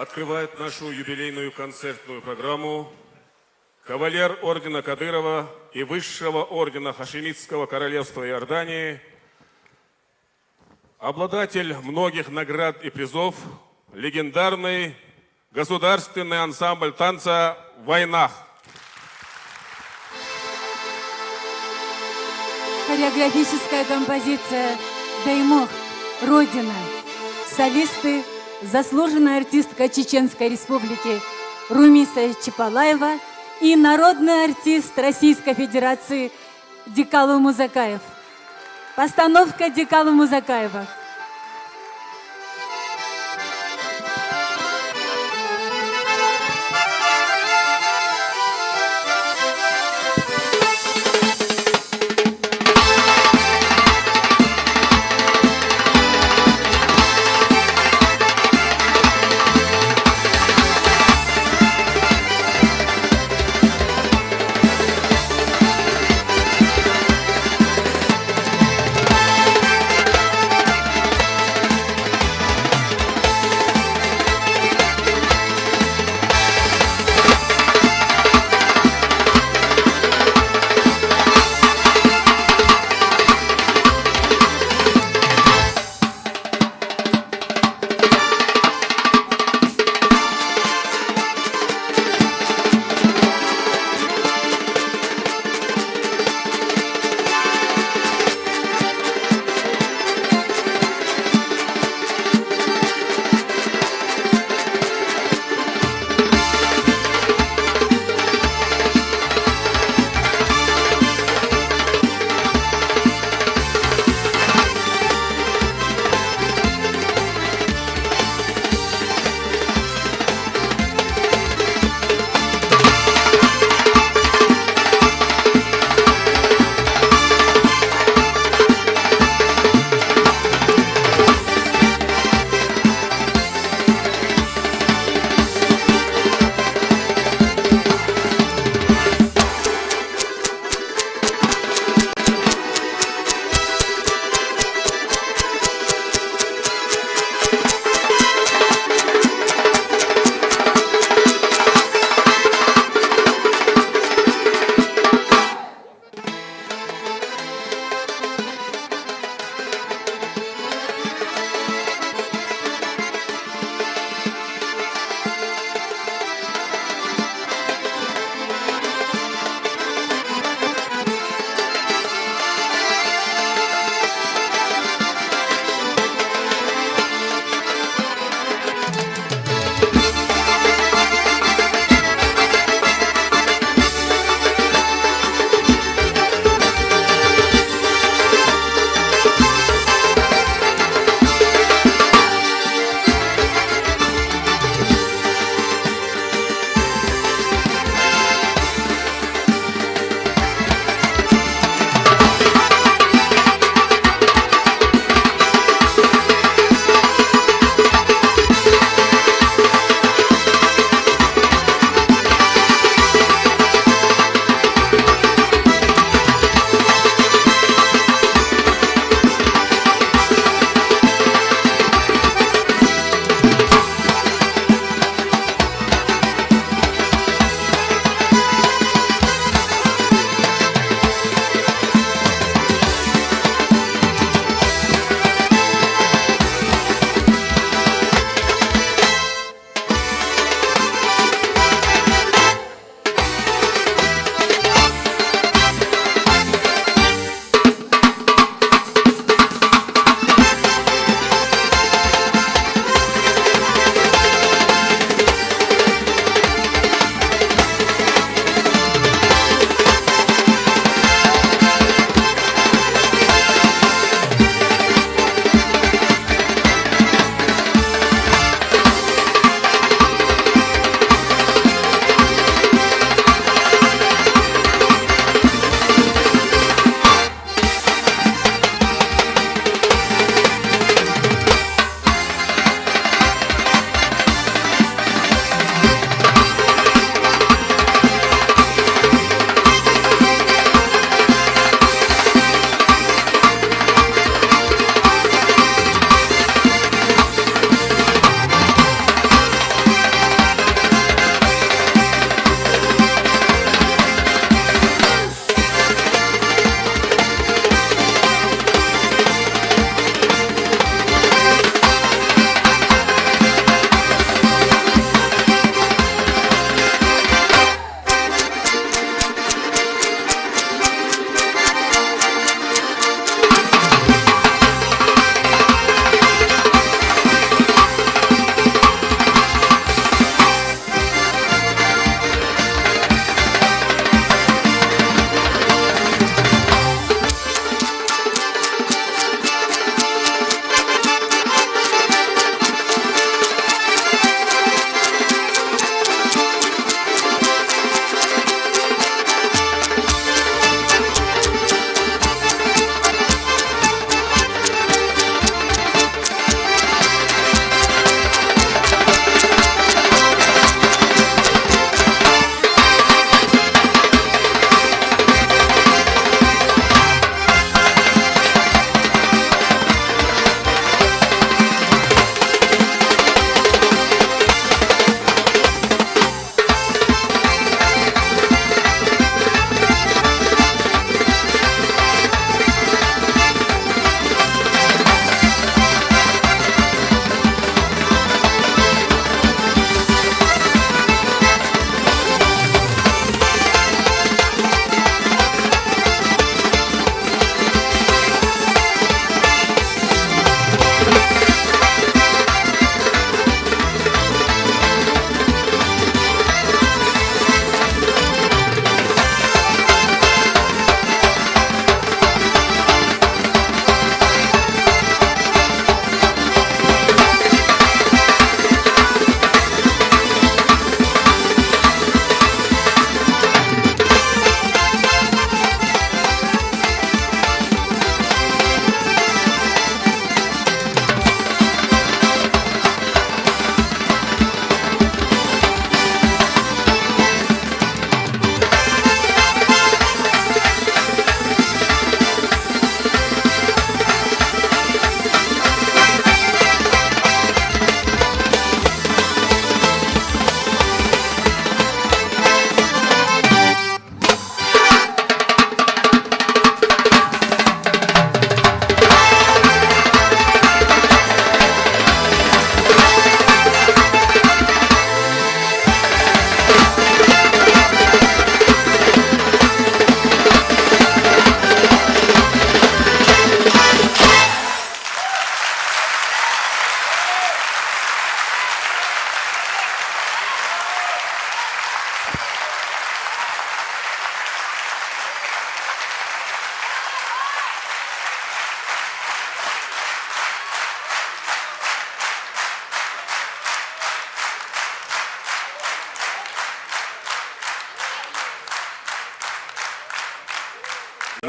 Открывает нашу юбилейную концертную программу кавалер ордена Кадырова и высшего ордена Хашемитского королевства Иордании, обладатель многих наград и призов, легендарный государственный ансамбль танца «Войнах». Хореографическая композиция «Даймох. Родина». Солисты, заслуженная артистка Чеченской Республики Румиса Чапалаева и народный артист Российской Федерации Дикало Музакаев. Постановка Дикало Музакаева.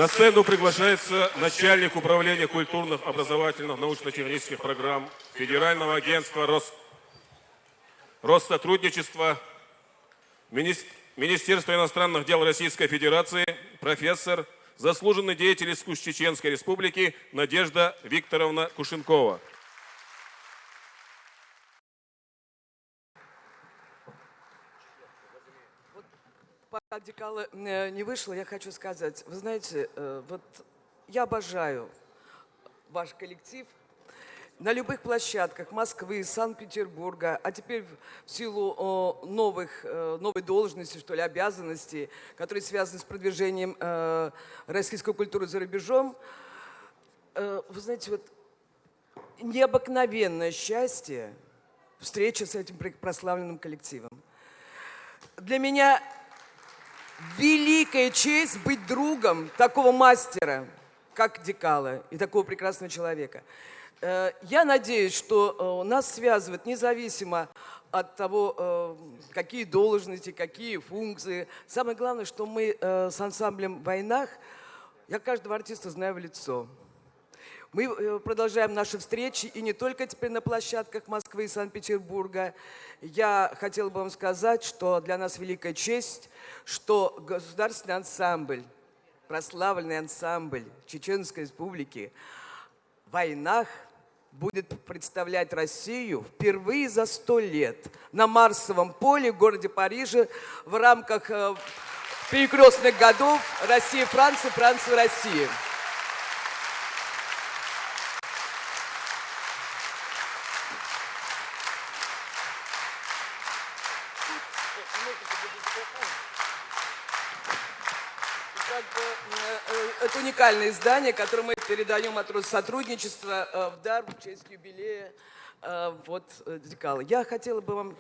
На сцену приглашается начальник управления культурных, образовательных, научно-технических программ Федерального агентства Россотрудничества, Министерства иностранных дел Российской Федерации, профессор, заслуженный деятель искусств Чеченской Республики Надежда Викторовна Кушенкова. Пока Дикала не вышла, я хочу сказать, вы знаете, вот я обожаю ваш коллектив на любых площадках Москвы, Санкт-Петербурга, а теперь в силу новой должности, что ли, обязанностей, которые связаны с продвижением российской культуры за рубежом, вы знаете, вот необыкновенное счастье встреча с этим прославленным коллективом. Для меня великая честь быть другом такого мастера, как Дикала, и такого прекрасного человека. Я надеюсь, что нас связывает независимо от того, какие должности, какие функции. Самое главное, что мы с ансамблем в «Войнах», я каждого артиста знаю в лицо. Мы продолжаем наши встречи, и не только теперь на площадках Москвы и Санкт-Петербурга. Я хотела бы вам сказать, что для нас великая честь, что государственный ансамбль, прославленный ансамбль Чеченской Республики в «Войнах» будет представлять Россию впервые за 100 лет на Марсовом поле в городе Париже в рамках перекрестных годов Россия-Франция, Франция-Россия. Это уникальное издание, которое мы передаем от Россотрудничества в дар в честь юбилея Дикала. Я хотела бы вам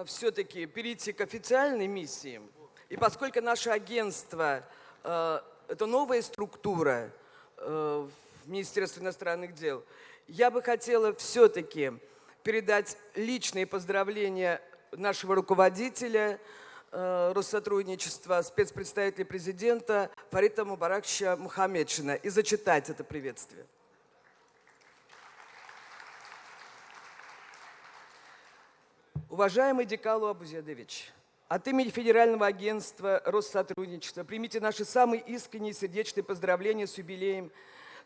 все-таки перейти к официальной миссии. И поскольку наше агентство – это новая структура в Министерстве иностранных дел, я бы хотела все-таки передать личные поздравления нашего руководителя Россотрудничества, спецпредставителя президента Фарита Мубаракча Мухаммедшина и зачитать это приветствие. Уважаемый Дикала Абузедович, от имени Федерального агентства Россотрудничества примите наши самые искренние и сердечные поздравления с юбилеем,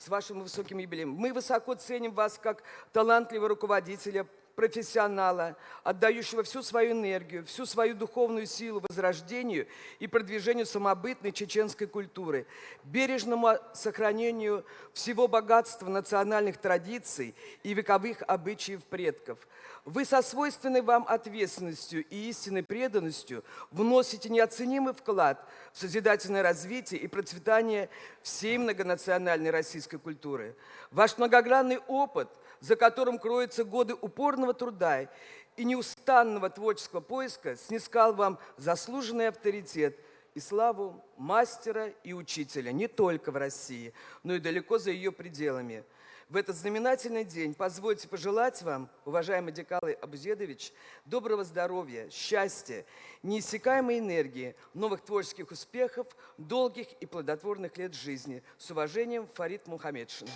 с вашим высоким юбилеем. Мы высоко ценим вас как талантливого руководителя, профессионала, отдающего всю свою энергию, всю свою духовную силу возрождению и продвижению самобытной чеченской культуры, бережному сохранению всего богатства национальных традиций и вековых обычаев предков. Вы со свойственной вам ответственностью и истинной преданностью вносите неоценимый вклад в созидательное развитие и процветание всей многонациональной российской культуры. Ваш многогранный опыт, за которым кроются годы упорного труда и неустанного творческого поиска, снискал вам заслуженный авторитет и славу мастера и учителя не только в России, но и далеко за ее пределами. В этот знаменательный день позвольте пожелать вам, уважаемый Дикала Абузедович, доброго здоровья, счастья, неиссякаемой энергии, новых творческих успехов, долгих и плодотворных лет жизни. С уважением, Фарит Мухаммедшин.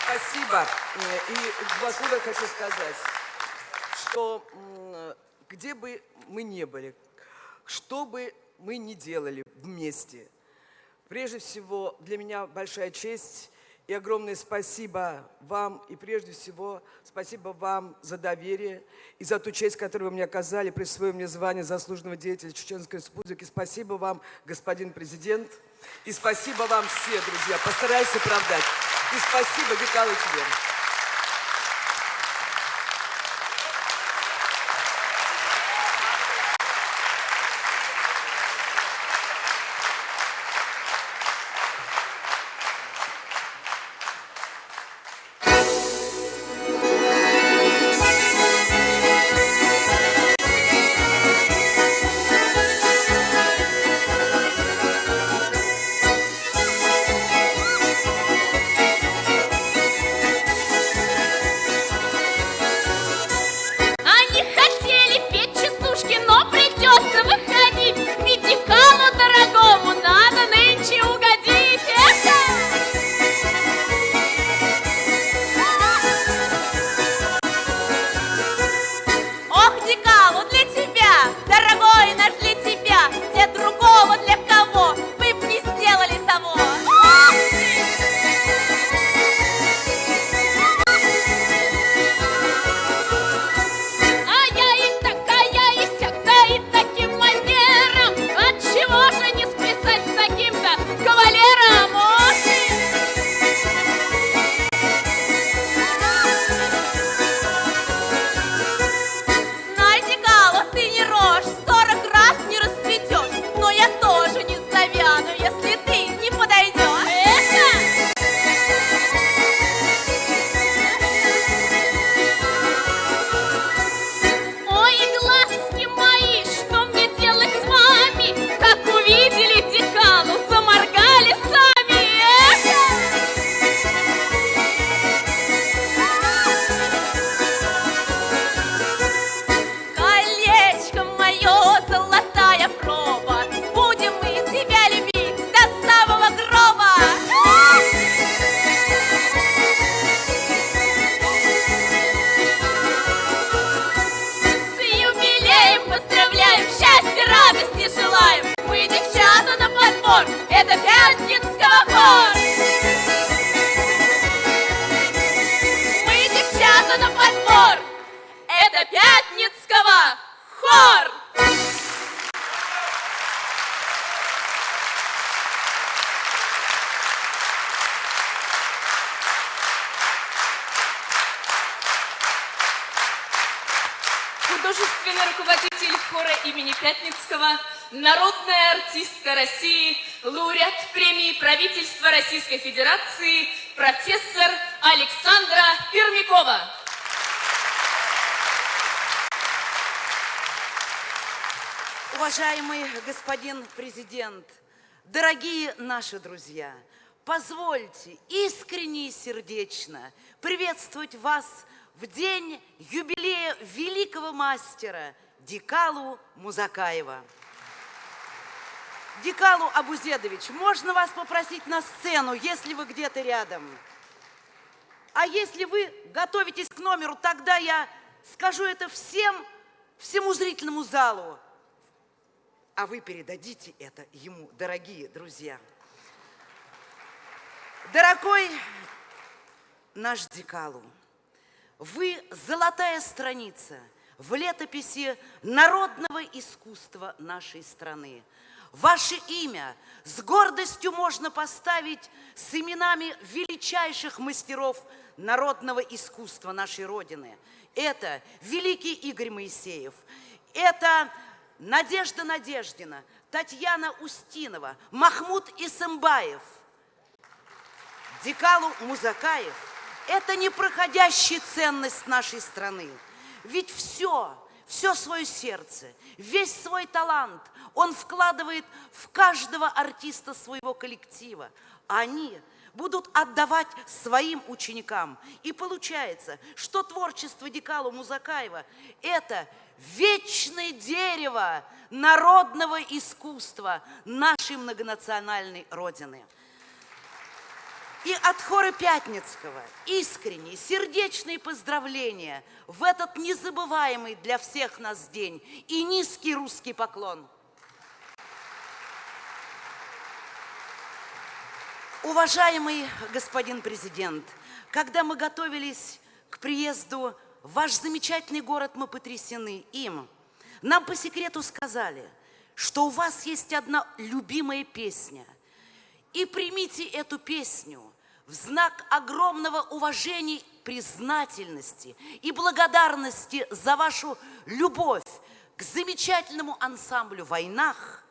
Спасибо. И два слова хочу сказать, что где бы мы ни были, что бы мы ни делали вместе, прежде всего для меня большая честь и огромное спасибо вам, и прежде всего спасибо вам за доверие и за ту честь, которую вы мне оказали, присвоив мне звание заслуженного деятеля Чеченской Республики. Спасибо вам, господин президент, и спасибо вам все, друзья. Постараюсь оправдать. И спасибо, Дикала, тебе. Главный руководитель хора имени Пятницкого, народная артистка России, лауреат премии правительства Российской Федерации, профессор Александра Пермякова. Уважаемый господин президент, дорогие наши друзья, позвольте искренне и сердечно приветствовать вас в день юбилея великого мастера Дикалу Музакаева. Дикалу Абузедович, можно вас попросить на сцену, если вы где-то рядом? А если вы готовитесь к номеру, тогда я скажу это всему зрительному залу. А вы передадите это ему, дорогие друзья. Дорогой наш Дикалу, вы золотая страница в летописи народного искусства нашей страны. Ваше имя с гордостью можно поставить с именами величайших мастеров народного искусства нашей Родины. Это великий Игорь Моисеев, это Надежда Надеждина, Татьяна Устинова, Махмуд Исымбаев. Дикалу Музакаев – это непроходящая ценность нашей страны. Ведь все свое сердце, весь свой талант он вкладывает в каждого артиста своего коллектива. А они будут отдавать своим ученикам. И получается, что творчество Дикалу Музакаева – это вечное дерево народного искусства нашей многонациональной Родины. И от хора Пятницкого искренние, сердечные поздравления в этот незабываемый для всех нас день и низкий русский поклон. Уважаемый господин президент, когда мы готовились к приезду в ваш замечательный город, мы потрясены им. Нам по секрету сказали, что у вас есть одна любимая песня. И примите эту песню в знак огромного уважения, признательности и благодарности за вашу любовь к замечательному ансамблю «Войнах»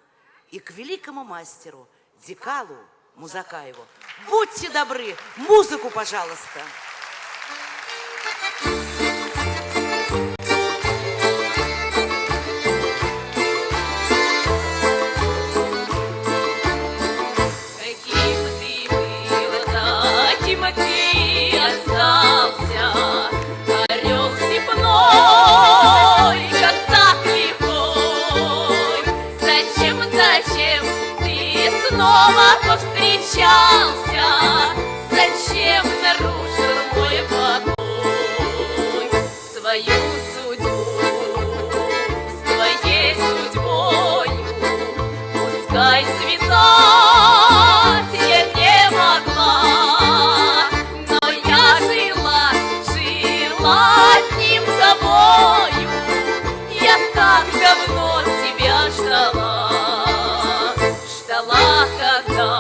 и к великому мастеру Дикалу Музакаеву. Будьте добры, музыку, пожалуйста. Ты остался, орел степной, казак лихой. Зачем ты снова повстречался? Зачем нарушил мой покой? Свою судьбу с твоей судьбой пускай связать я не могла. Одним тобою я так давно тебя ждала, когда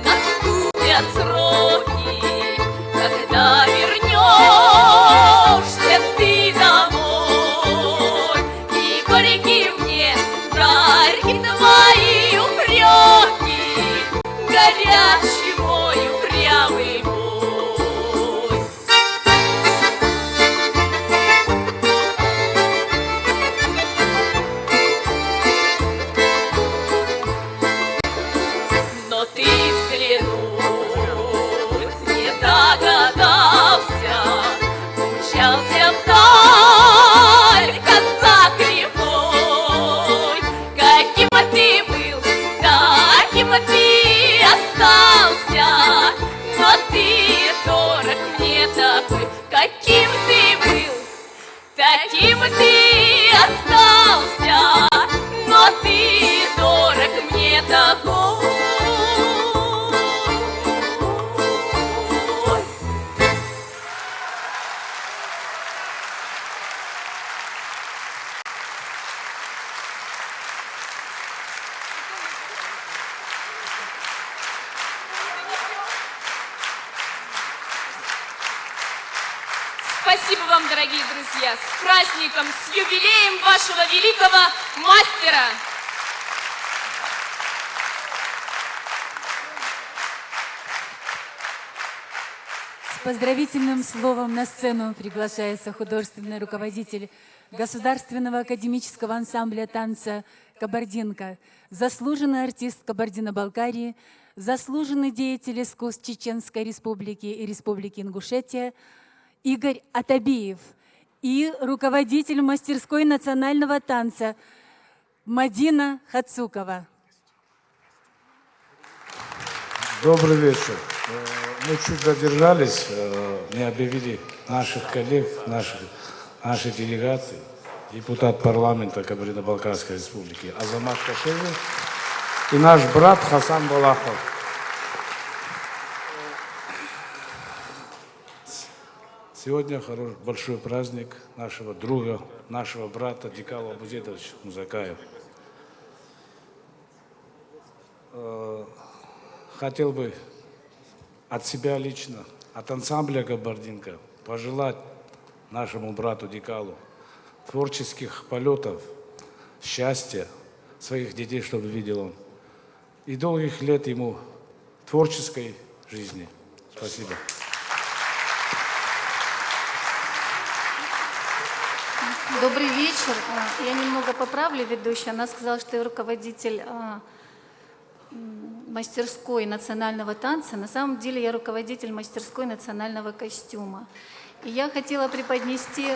наступят сроки, когда вернешься ты домой, и горькие мне дарки твои упреки, горячий мой упрямый бой. Умчался вдаль, казак лихой. Каким ты был, таким ты остался. Спасибо вам, дорогие друзья, с праздником, с юбилеем вашего великого мастера. С поздравительным словом на сцену приглашается художественный руководитель Государственного академического ансамбля танца «Кабардинка», заслуженный артист Кабардино-Балкарии, заслуженный деятель искусств Чеченской Республики и Республики Ингушетия Игорь Атабиев и руководитель мастерской национального танца Мадина Хацукова. Добрый вечер. Мы чуть задержались, не объявили наших коллег, нашей делегации, депутат парламента Кабардино-Балкарской республики Азамат Кашевин и наш брат Хасан Балахов. Сегодня большой праздник нашего друга, нашего брата Дикало Абузедовича Музакаев. Хотел бы от себя лично, от ансамбля «Кабардинка» пожелать нашему брату Дикалу творческих полетов, счастья, своих детей, чтобы видел он, и долгих лет ему творческой жизни. Спасибо. Добрый вечер. Я немного поправлю ведущую. Она сказала, что я руководитель мастерской национального танца. На самом деле я руководитель мастерской национального костюма. И я хотела преподнести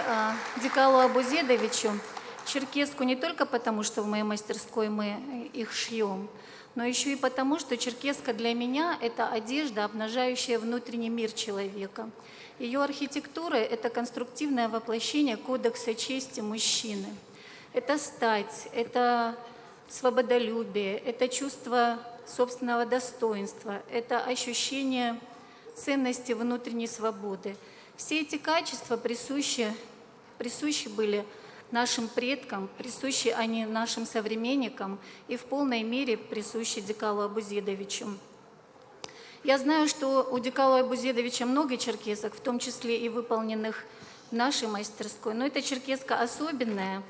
Дикалу Абузедовичу черкеску не только потому, что в моей мастерской мы их шьем, но еще и потому, что черкеска для меня – это одежда, обнажающая внутренний мир человека. Ее архитектура – это конструктивное воплощение кодекса чести мужчины. Это стать, это свободолюбие, это чувство собственного достоинства, это ощущение ценности внутренней свободы. Все эти качества присущи были нашим предкам, присущи они нашим современникам и в полной мере присущи Дикалу Абузедовичу. Я знаю, что у Дикала Абузедовича много черкесок, в том числе и выполненных в нашей мастерской, но эта черкеска особенная.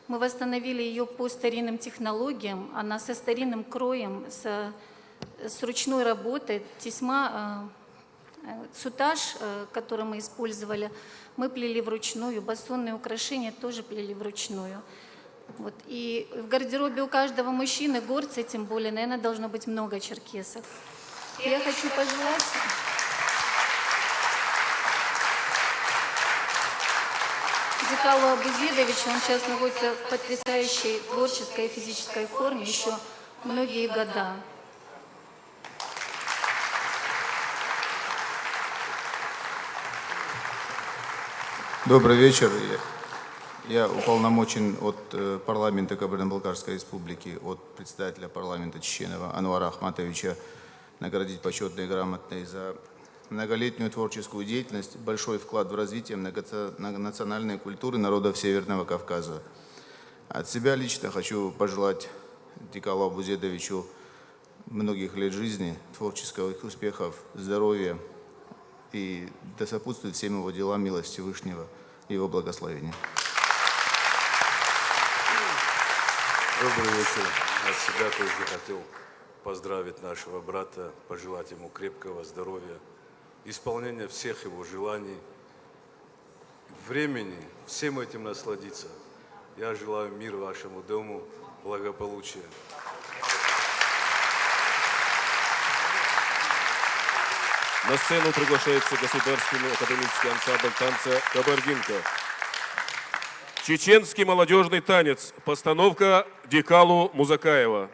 Мы восстановили ее по старинным технологиям, она со старинным кроем, с ручной работой, тесьма, сутаж, который мы использовали, мы плели вручную, басонные украшения тоже плели вручную. Вот. И в гардеробе у каждого мужчины, горца тем более, наверное, должно быть много черкесок. И я хочу пожелать Дикалу Абузедовичу, он сейчас находится в потрясающей творческой и физической форме еще многие года. Добрый вечер. Я уполномочен от парламента Кабардино-Балкарской республики, от председателя парламента Чеченова Анвара Ахматовича наградить почетной грамотой за многолетнюю творческую деятельность, большой вклад в развитие национальной культуры народов Северного Кавказа. От себя лично хочу пожелать Дикалу Абузедовичу многих лет жизни, творческих успехов, здоровья и да сопутствует всем его делам милость Всевышнего и его благословения. Добрый вечер. От себя тоже хотел поздравить нашего брата, пожелать ему крепкого здоровья, исполнения всех его желаний, времени, всем этим насладиться. Я желаю мира вашему дому, благополучия. На сцену приглашается Государственный академический ансамбль танца «Кабардинка». Чеченский молодежный танец. Постановка Дикалу Музакаева.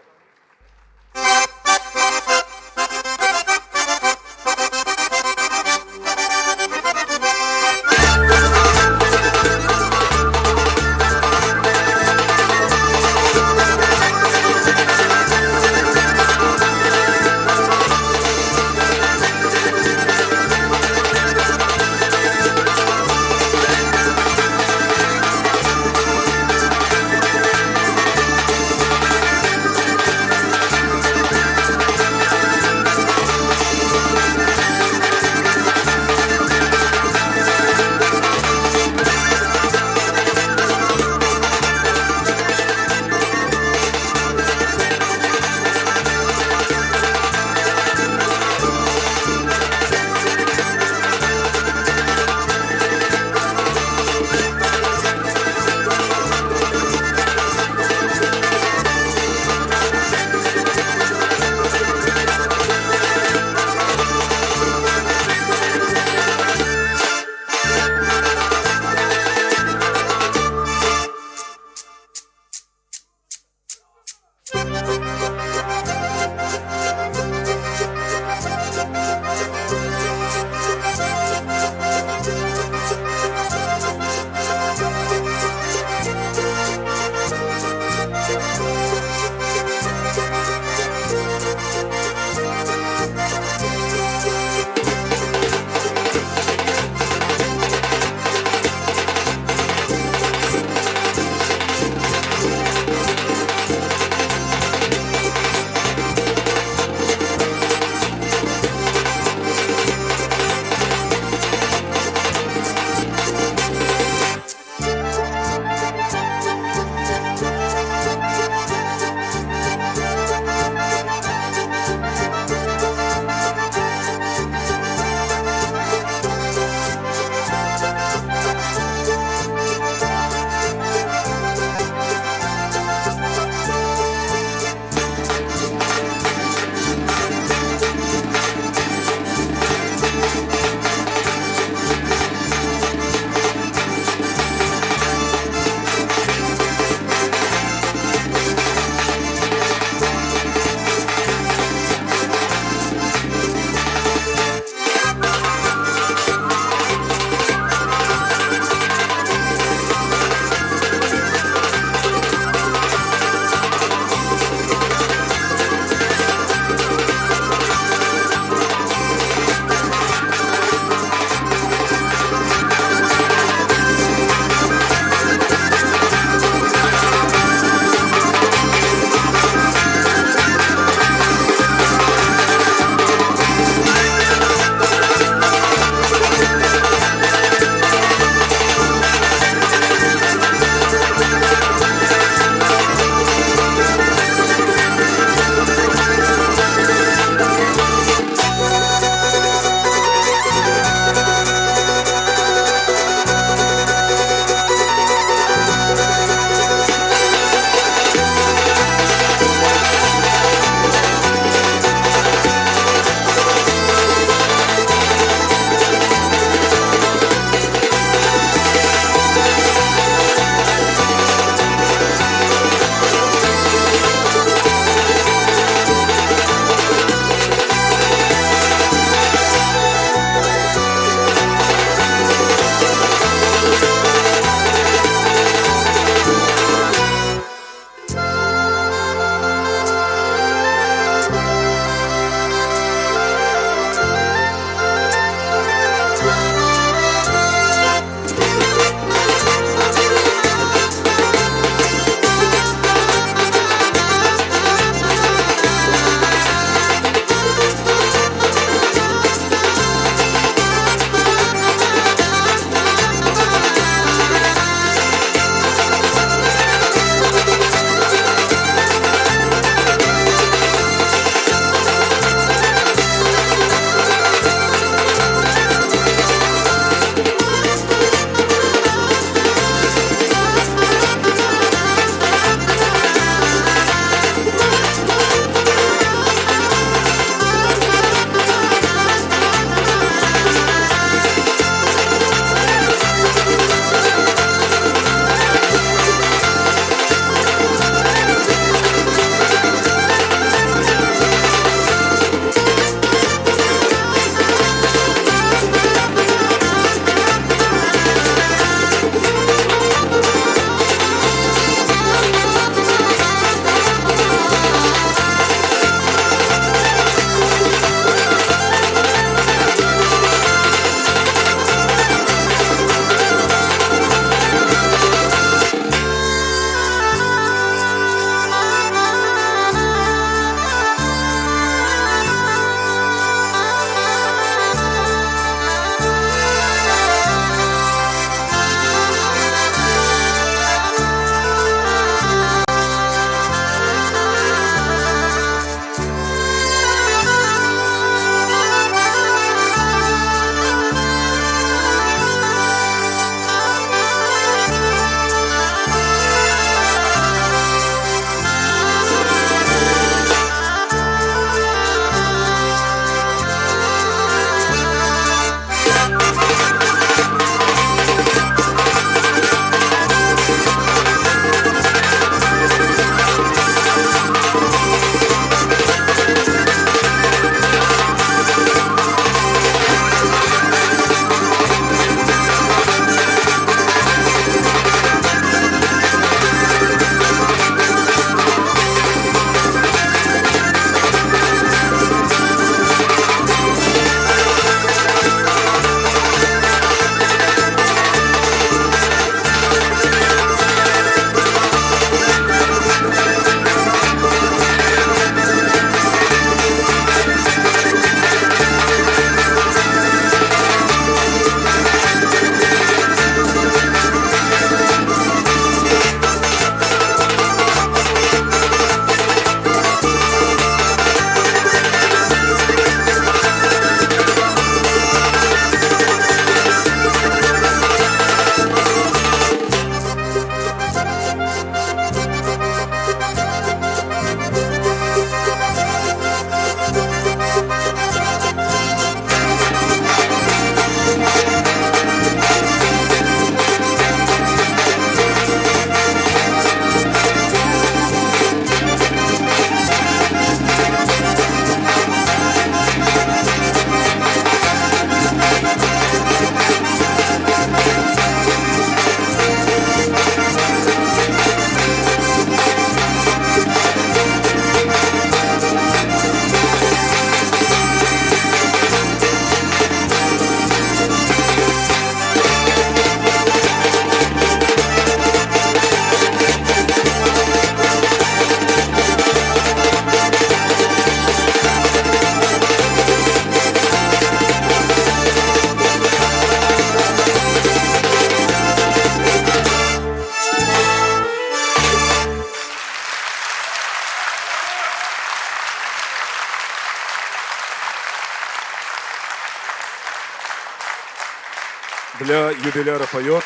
Для юбиляра поет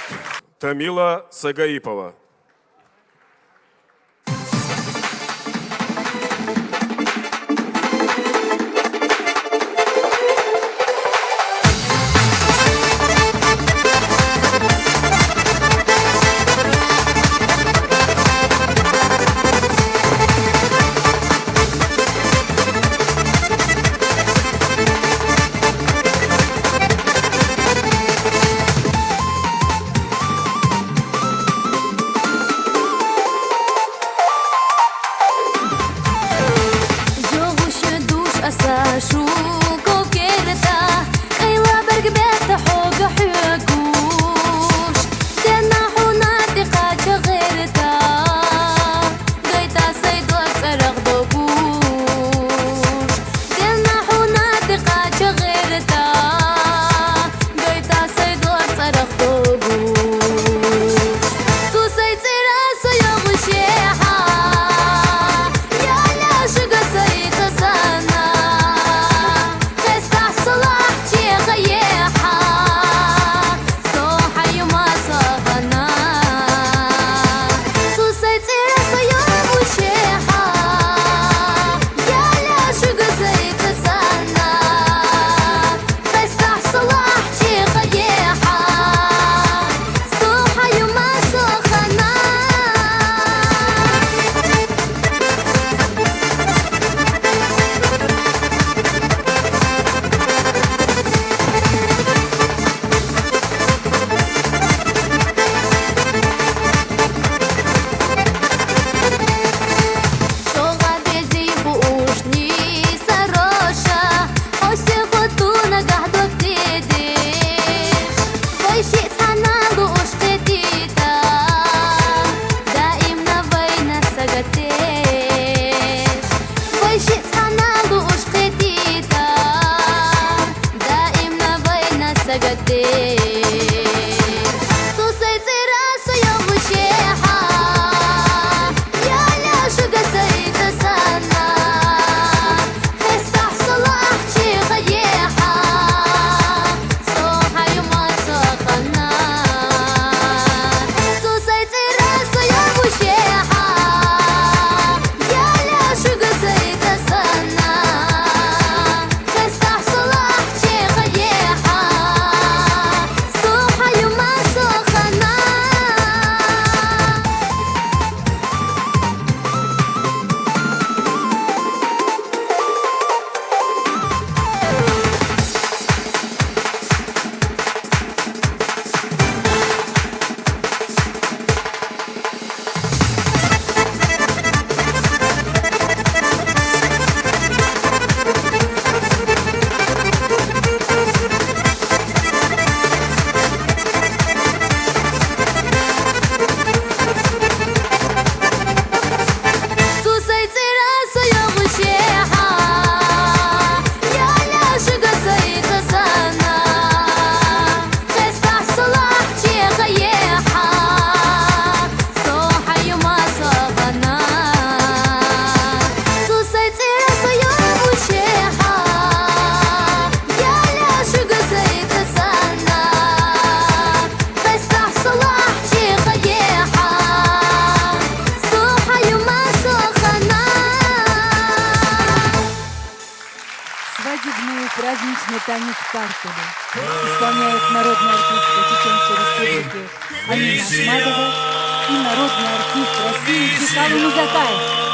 Тамила Сагаипова. праздничный танец Каркеля. Исполняет народная артистка Чеченской Республики Амина Ахмадова и народный артист России Дикало Музакаев.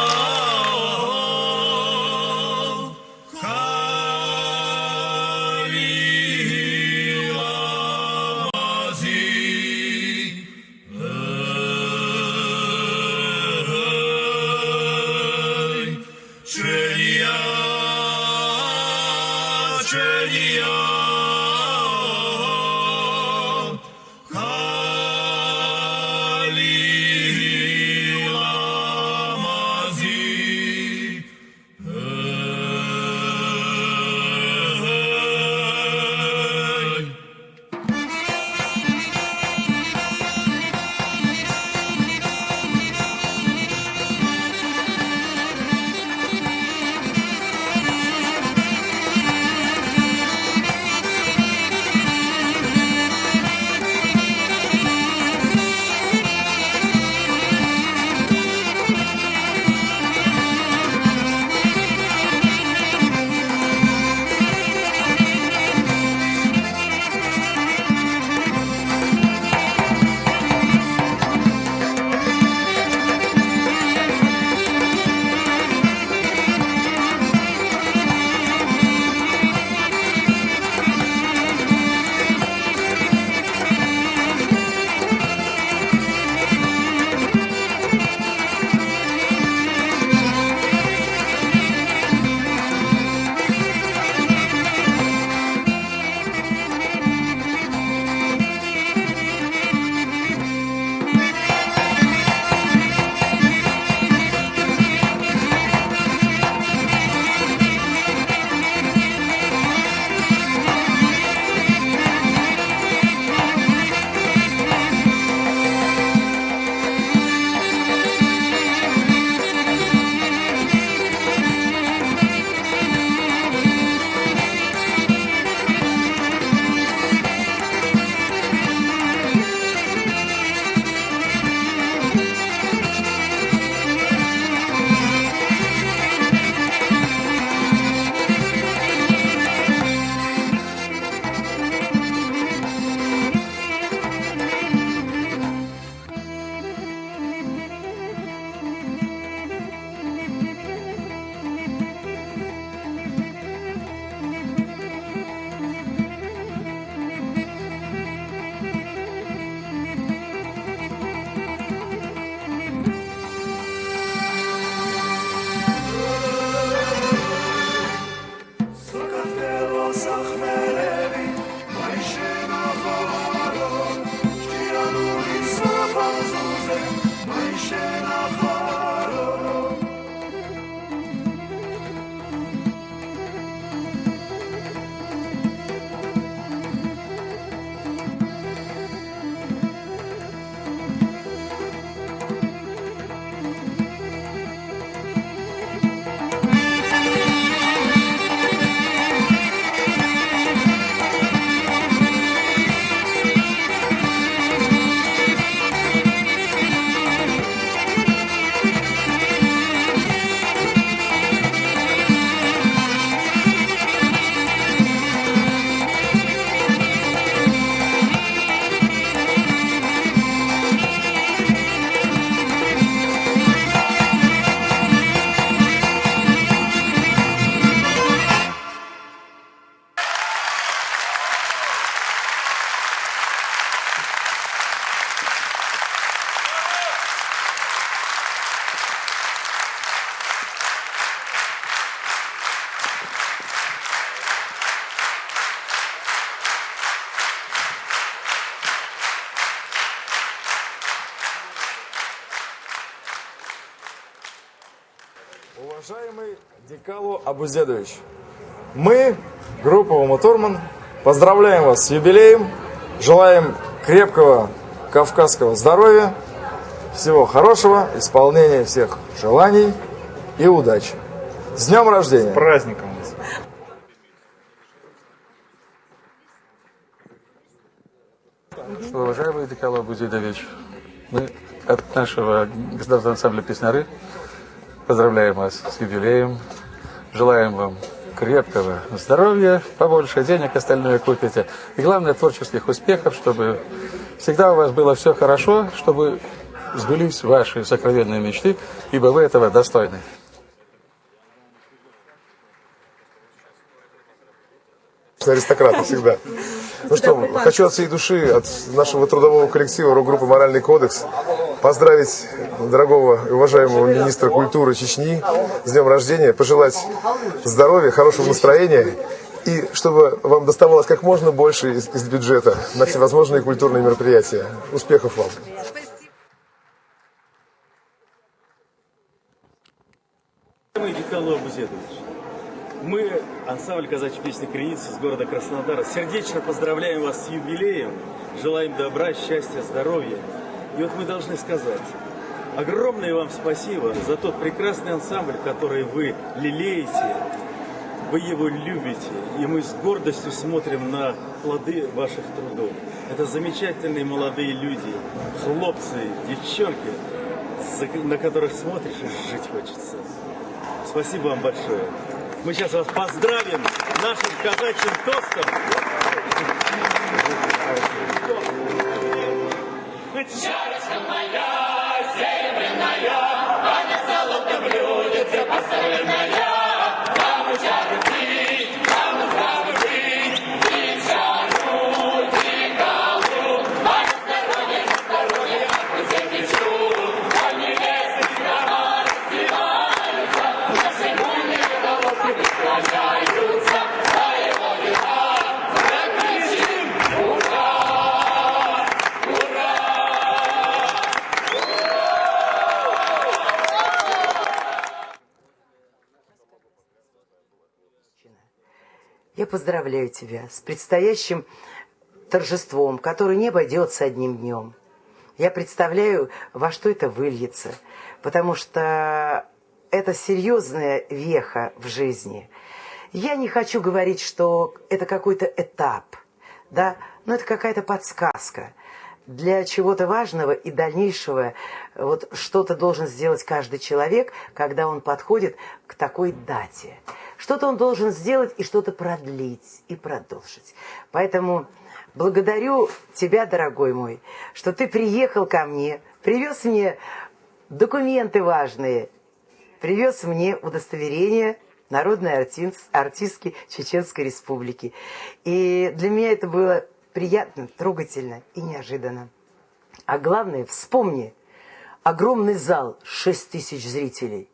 Уважаемый Дикало Абузедович, мы, группа Ума Турман, поздравляем вас с юбилеем, желаем крепкого кавказского здоровья, всего хорошего, исполнения всех желаний и удачи. С днем рождения! С праздником! Уважаемый Дикало Абузедович, мы от нашего государственного ансамбля «Песняры» поздравляем вас с юбилеем, желаем вам крепкого здоровья, побольше денег, остальное купите. И главное, творческих успехов, чтобы всегда у вас было все хорошо, чтобы сбылись ваши сокровенные мечты, ибо вы этого достойны. Аристократы всегда. Ну что, хочу от всей души, от нашего трудового коллектива рок-группы «Моральный кодекс» поздравить дорогого и уважаемого министра культуры Чечни с днем рождения, пожелать здоровья, хорошего настроения и чтобы вам доставалось как можно больше из бюджета на всевозможные культурные мероприятия. Успехов вам! Дикало Абузедович, мы, ансамбль казачьей песни «Креницы» из города Краснодара, сердечно поздравляем вас с юбилеем, желаем добра, счастья, здоровья. И вот мы должны сказать огромное вам спасибо за тот прекрасный ансамбль, который вы лелеете, вы его любите, и мы с гордостью смотрим на плоды ваших трудов. Это замечательные молодые люди, хлопцы, девчонки, на которых смотришь и жить хочется. Спасибо вам большое. Мы сейчас вас поздравим нашим казачьим тостом. Чарочка моя, серебряная, а на золотом блюдце поставленная. Вам чару пить, вам здравы быть, и чару, и галу. А на здоровье, Абузедовичу, а невесты слова раздеваются, наши буйные головки преклоняются, а его дела прокричим, ура! Я поздравляю тебя с предстоящим торжеством, которое не обойдется одним днем. Я представляю, во что это выльется, потому что это серьезная веха в жизни. Я не хочу говорить, что это какой-то этап, да, но это какая-то подсказка для чего-то важного и дальнейшего. Вот что-то должен сделать каждый человек, когда он подходит к такой дате. Что-то он должен сделать и что-то продлить и продолжить. Поэтому благодарю тебя, дорогой мой, что ты приехал ко мне, привез мне документы важные, привез мне удостоверение народной артистки Чеченской Республики. И для меня это было приятно, трогательно и неожиданно. А главное, вспомни, огромный зал, 6000 зрителей.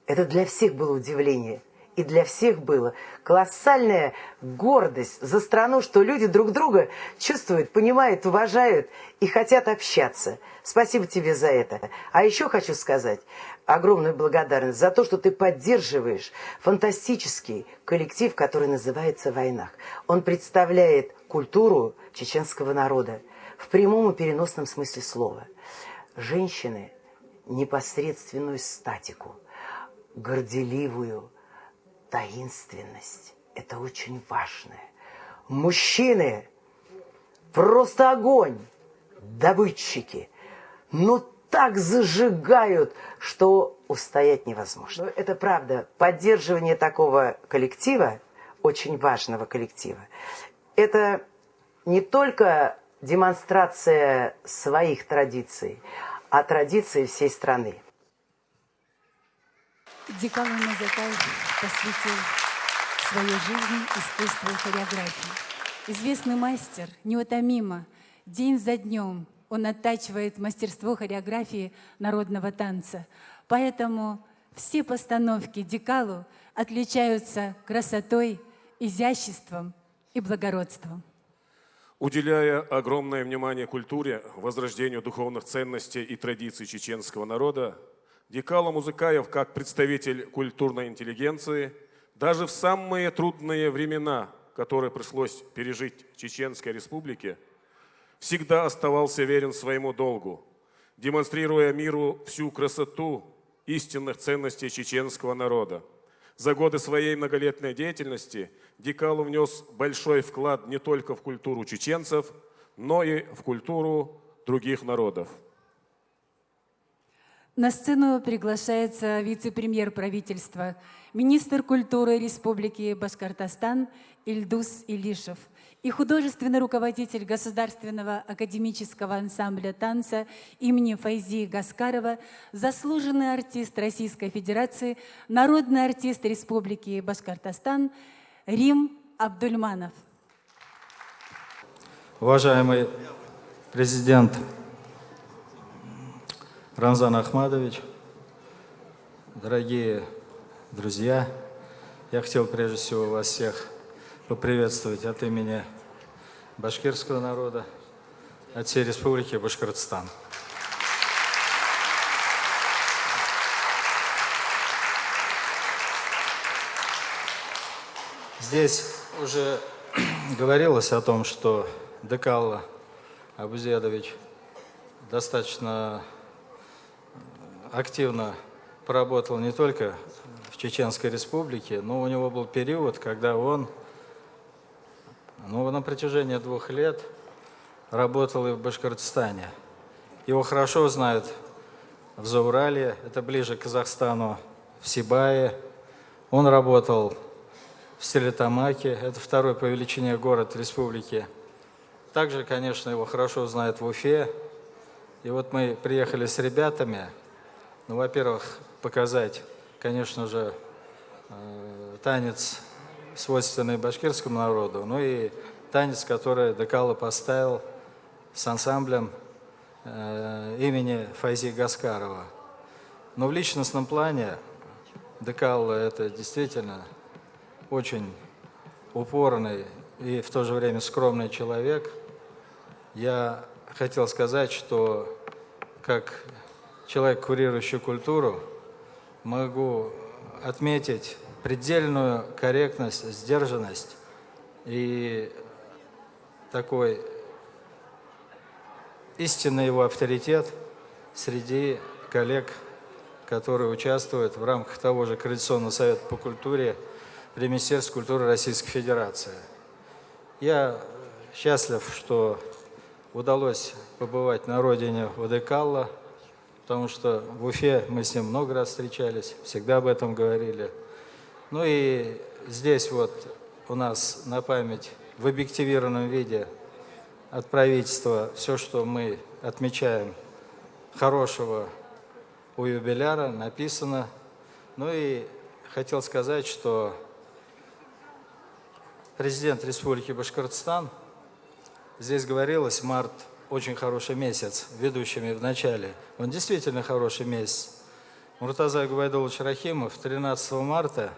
Это для всех было удивление. И для всех было колоссальная гордость за страну, что люди друг друга чувствуют, понимают, уважают и хотят общаться. Спасибо тебе за это. А еще хочу сказать огромную благодарность за то, что ты поддерживаешь фантастический коллектив, который называется «Войнах». Он представляет культуру чеченского народа в прямом и переносном смысле слова. Женщины – непосредственную статику, горделивую, таинственность. Это очень важно. Мужчины просто огонь, добытчики, но так зажигают, что устоять невозможно. Но это правда. Поддерживание такого коллектива, очень важного коллектива, это не только демонстрация своих традиций, а традиций всей страны. Дикало Мазатаев посвятил свою жизнь искусству и хореографии. Известный мастер неутомимо, день за днем, он оттачивает мастерство хореографии народного танца. Поэтому все постановки Дикало отличаются красотой, изяществом и благородством. Уделяя огромное внимание культуре, возрождению духовных ценностей и традиций чеченского народа, Дикало Музыкаев, как представитель культурной интеллигенции, даже в самые трудные времена, которые пришлось пережить в Чеченской Республике, всегда оставался верен своему долгу, демонстрируя миру всю красоту истинных ценностей чеченского народа. За годы своей многолетней деятельности Дикало внес большой вклад не только в культуру чеченцев, но и в культуру других народов. На сцену приглашается вице-премьер правительства, министр культуры Республики Башкортостан Ильдус Илишев и художественный руководитель Государственного академического ансамбля танца имени Файзи Гаскарова, заслуженный артист Российской Федерации, народный артист Республики Башкортостан Рим Абдульманов. Уважаемый президент Рамзан Ахмадович, дорогие друзья, я хотел прежде всего вас всех поприветствовать от имени башкирского народа, от всей Республики Башкортостан. Здесь уже говорилось о том, что Дикало Абузедович достаточно активно поработал не только в Чеченской Республике, но у него был период, когда он на протяжении 2 лет работал и в Башкортостане. Его хорошо знают в Зауралье, это ближе к Казахстану, в Сибае. Он работал в Стерлитамаке, это 2-й по величине город республики. Также, конечно, его хорошо знают в Уфе. И вот мы приехали с ребятами, во-первых, показать, конечно же, танец, свойственный башкирскому народу, и танец, который Дикало поставил с ансамблем имени Файзи Гаскарова. Но в личностном плане Дикало это действительно очень упорный и в то же время скромный человек. Я хотел сказать, что как человек, курирующий культуру, могу отметить предельную корректность, сдержанность и такой истинный его авторитет среди коллег, которые участвуют в рамках того же Координационного совета по культуре при Министерстве культуры Российской Федерации. Я счастлив, что удалось побывать на родине у Дикало, потому что в Уфе мы с ним много раз встречались, всегда об этом говорили. И здесь вот у нас на память в объективированном виде от правительства все, что мы отмечаем хорошего у юбиляра, написано. И хотел сказать, что президент Республики Башкортостан, здесь говорилось, март очень хороший месяц, ведущими в начале. Он действительно хороший месяц. Муртаза Губайдулович Рахимов 13 марта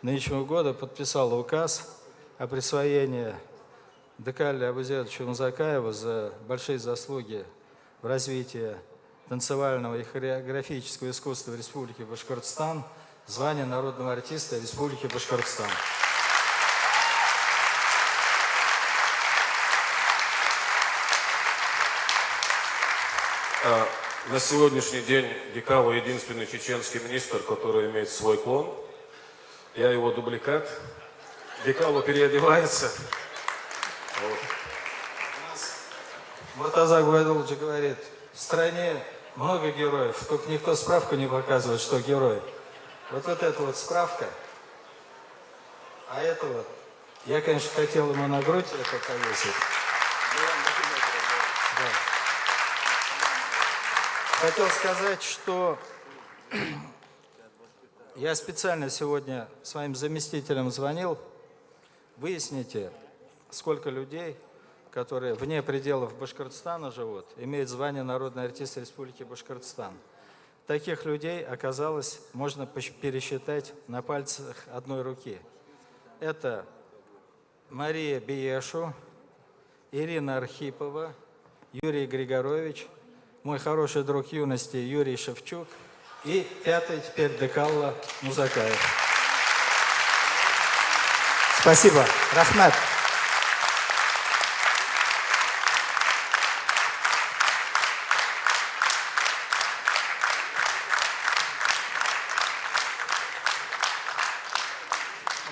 нынешнего года подписал указ о присвоении Дикало Абузедовичу Музакаеву за большие заслуги в развитии танцевального и хореографического искусства в Республике Башкортостан звание народного артиста Республики Башкортостан. На сегодняшний день Дикало единственный чеченский министр, который имеет свой клон. Я его дубликат. Дикало переодевается. Муртаза Губайдулович говорит, в стране много героев, только никто справку не показывает, что герой. Вот эта вот справка, а это вот, я, конечно, хотел ему на грудь это повесить. Да. Хотел сказать, что я специально сегодня своим заместителям звонил. Выясните, сколько людей, которые вне пределов Башкортостана живут, имеют звание народный артист Республики Башкортостан. Таких людей оказалось, можно пересчитать на пальцах одной руки. Это Мария Биешу, Ирина Архипова, Юрий Григорович, мой хороший друг юности Юрий Шевчук И пятый теперь Декалла Музакаев. Спасибо. Рахмат.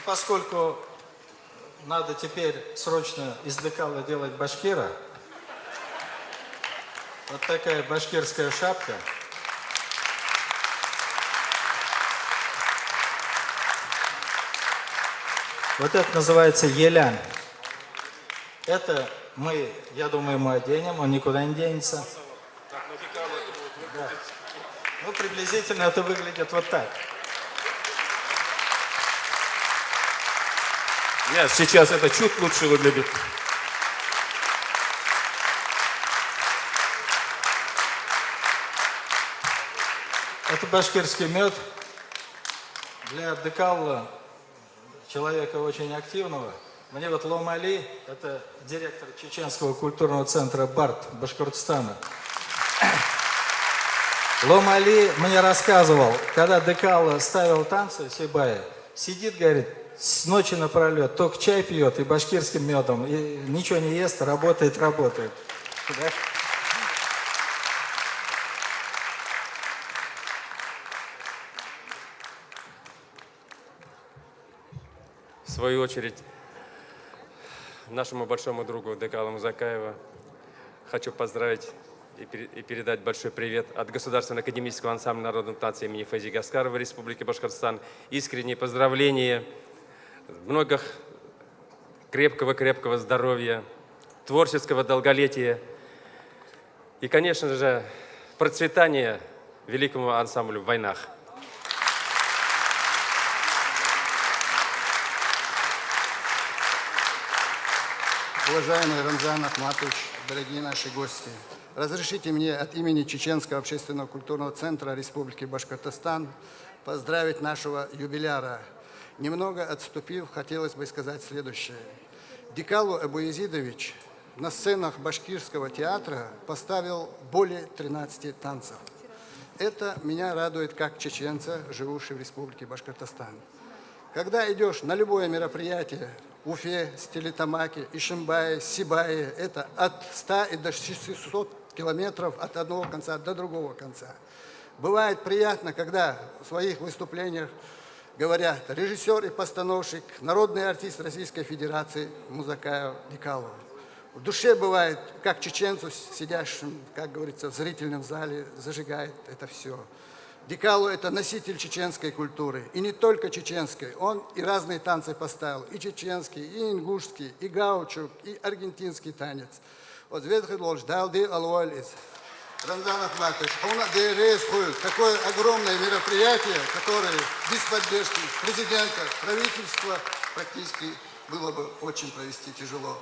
Поскольку надо теперь срочно из Декалла делать башкира, вот такая башкирская шапка. Вот это называется елян. Это мы, я думаю, мы оденем, он никуда не денется. Да. Ну, приблизительно это выглядит вот так. Нет, сейчас это чуть лучше выглядит. Это башкирский мед. Для Декалла, человека очень активного. Мне вот Лом Али, это директор Чеченского культурного центра БАРТ Башкортостана. Лом Али мне рассказывал, когда Декалла ставил танцы в Сибае, сидит, говорит, с ночи напролет, только чай пьет и башкирским медом, и ничего не ест, работает. Да? В свою очередь, нашему большому другу Декалу Музакаева хочу поздравить и передать большой привет от Государственного академического ансамбля народных танцев имени Файзи Гаскарова Республики Башкортостан. Искренние поздравления, многих крепкого здоровья, творческого долголетия и, конечно же, процветания великому ансамблю в войнах. Уважаемый Рамзан Ахматович, дорогие наши гости, разрешите мне от имени Чеченского общественного культурного центра Республики Башкортостан поздравить нашего юбиляра. Немного отступив, хотелось бы сказать следующее. Дикалу Абуязидович на сценах Башкирского театра поставил более 13 танцев. Это меня радует как чеченца, живущего в Республике Башкортостан. Когда идешь на любое мероприятие, Уфе, Стерлитамаке, Ишимбае, Сибае, это от 100 и до 600 километров от одного конца до другого конца. Бывает приятно, когда в своих выступлениях говорят режиссер и постановщик, народный артист Российской Федерации Музакаев Дикалу. В душе бывает, как чеченцу, сидящим, как говорится, в зрительном зале, зажигает это все. Дикалу – это носитель чеченской культуры. И не только чеченской. Он и разные танцы поставил. И чеченский, и ингушский, и гаучук, и аргентинский танец. Вот Рамзан Ахматович, такое огромное мероприятие, которое без поддержки президента, правительства практически было бы очень провести тяжело.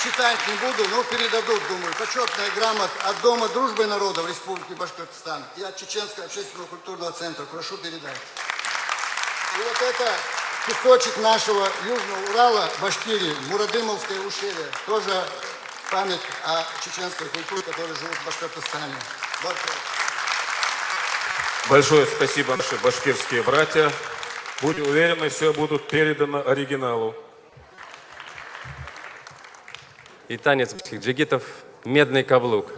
Читать не буду, но передадут, думаю, почетная грамота от Дома дружбы народов Республики Башкортостан и от Чеченского общественного культурного центра. Прошу передать. И вот это кусочек нашего Южного Урала, Башкирии, Мурадымовское ущелье, тоже память о чеченской культуре, которая живет в Башкортостане. Большое спасибо, наши башкирские братья. Будьте уверены, все будут передано оригиналу. И танец джигитов «Медный каблук».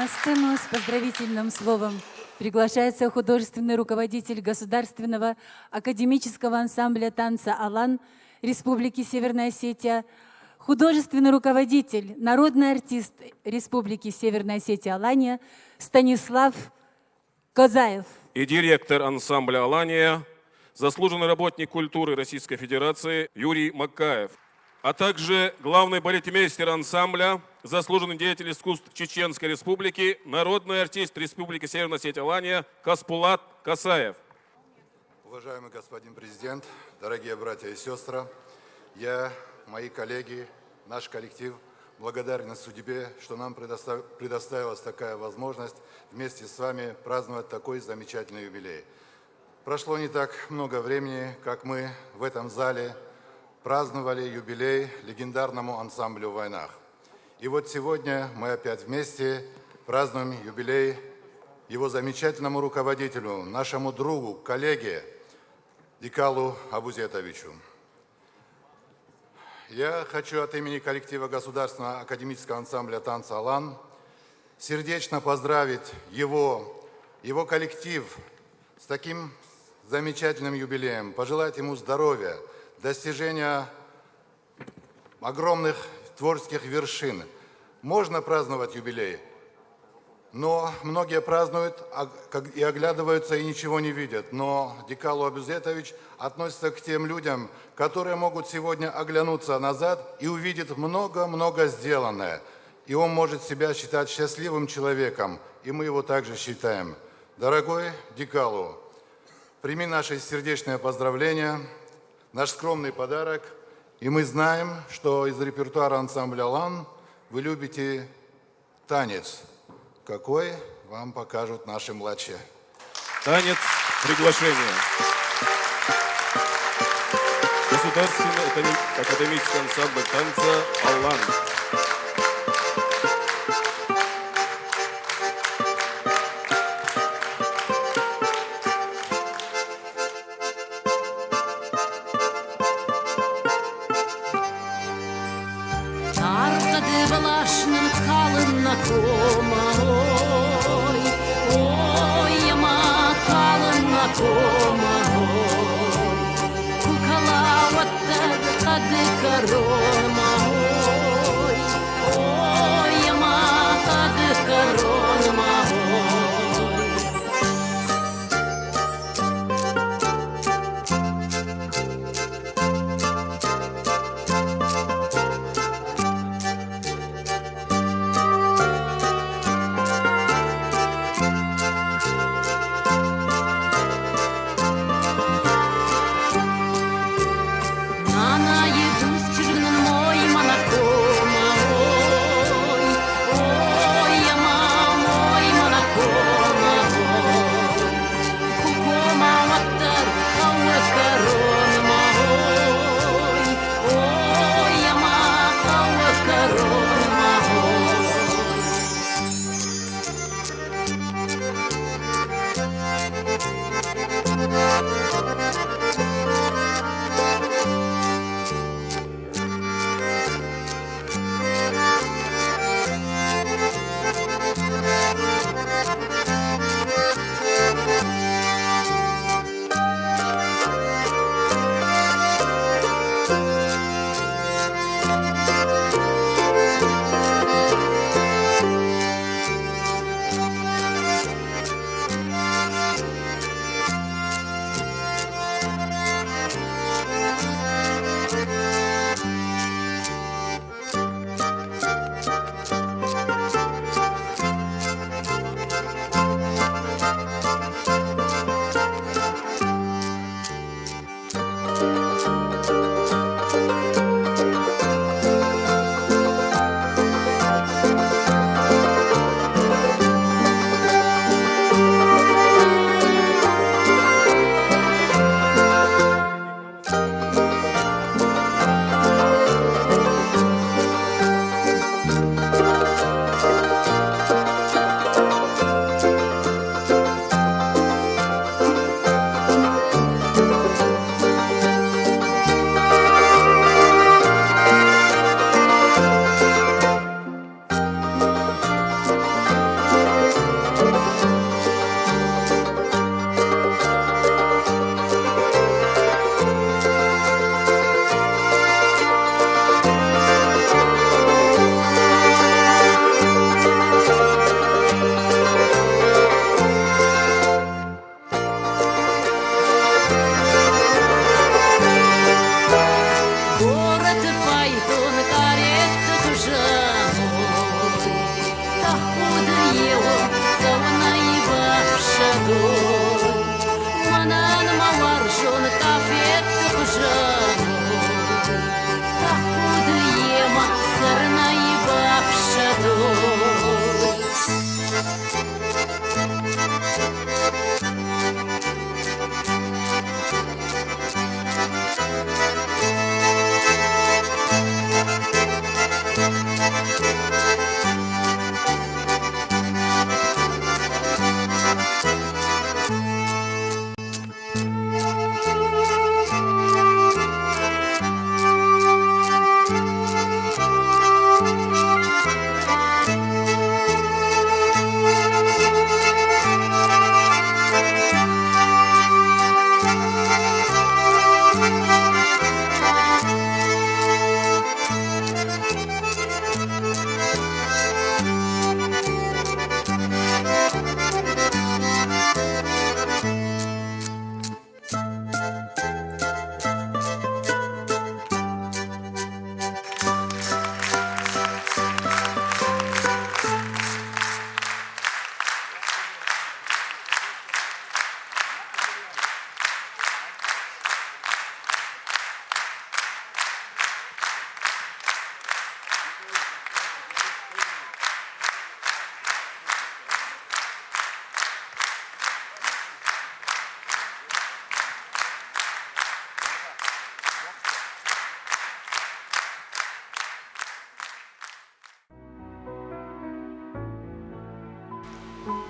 На сцену с поздравительным словом приглашается художественный руководитель Государственного академического ансамбля танца «Алан» Республики Северная Осетия, художественный руководитель, народный артист Республики Северная Осетия Алания Станислав Козаев. И директор ансамбля «Алания», заслуженный работник культуры Российской Федерации Юрий Макаев, а также главный балетмейстер ансамбля, заслуженный деятель искусств Чеченской Республики, народный артист Республики Северная Осетия Алания Каспулат Касаев. Уважаемый господин президент, дорогие братья и сестры, я, мои коллеги, наш коллектив благодарны судьбе, что нам предоставилась такая возможность вместе с вами праздновать такой замечательный юбилей. Прошло не так много времени, как мы в этом зале праздновали юбилей легендарному ансамблю в войнах. И вот сегодня мы опять вместе празднуем юбилей его замечательному руководителю, нашему другу, коллеге Дикалу Абузетовичу. Я хочу от имени коллектива Государственного академического ансамбля танца «Алан» сердечно поздравить его коллектив с таким замечательным юбилеем, пожелать ему здоровья, достижения огромных творческих вершин. Можно праздновать юбилей, но многие празднуют и оглядываются и ничего не видят. Но Дикалу Абузетович относится к тем людям, которые могут сегодня оглянуться назад и увидеть много-много сделанное. И он может себя считать счастливым человеком, и мы его также считаем. Дорогой Дикалу, прими наши сердечные поздравления, наш скромный подарок. И мы знаем, что из репертуара ансамбля «Алан» вы любите танец. Какой вам покажут наши младшие. Танец приглашения. Государственный академический ансамбль танца «Алан».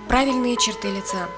Правильные черты лица,